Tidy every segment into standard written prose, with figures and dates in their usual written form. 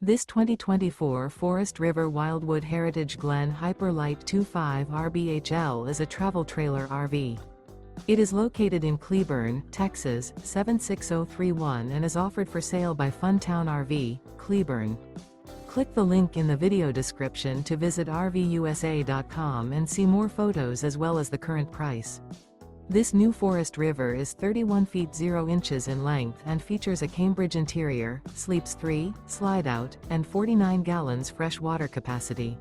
This 2024 Forest River Wildwood Heritage Glen Hyper-Lyte 25 RBHL is a travel trailer RV. It is located in Cleburne, Texas, 76031 and is offered for sale by Funtown RV, Cleburne. Click the link in the video description to visit RVUSA.com and see more photos as well as the current price. This new Forest River is 31 feet 0 inches in length and features a Cambridge interior, sleeps 3, slide-out, and 49 gallons fresh water capacity.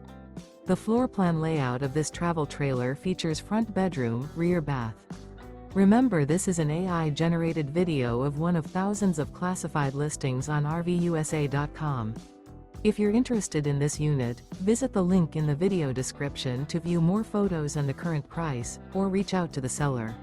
The floor plan layout of this travel trailer features front bedroom, rear bath. Remember, this is an AI-generated video of one of thousands of classified listings on RVUSA.com. If you're interested in this unit, visit the link in the video description to view more photos and the current price, or reach out to the seller.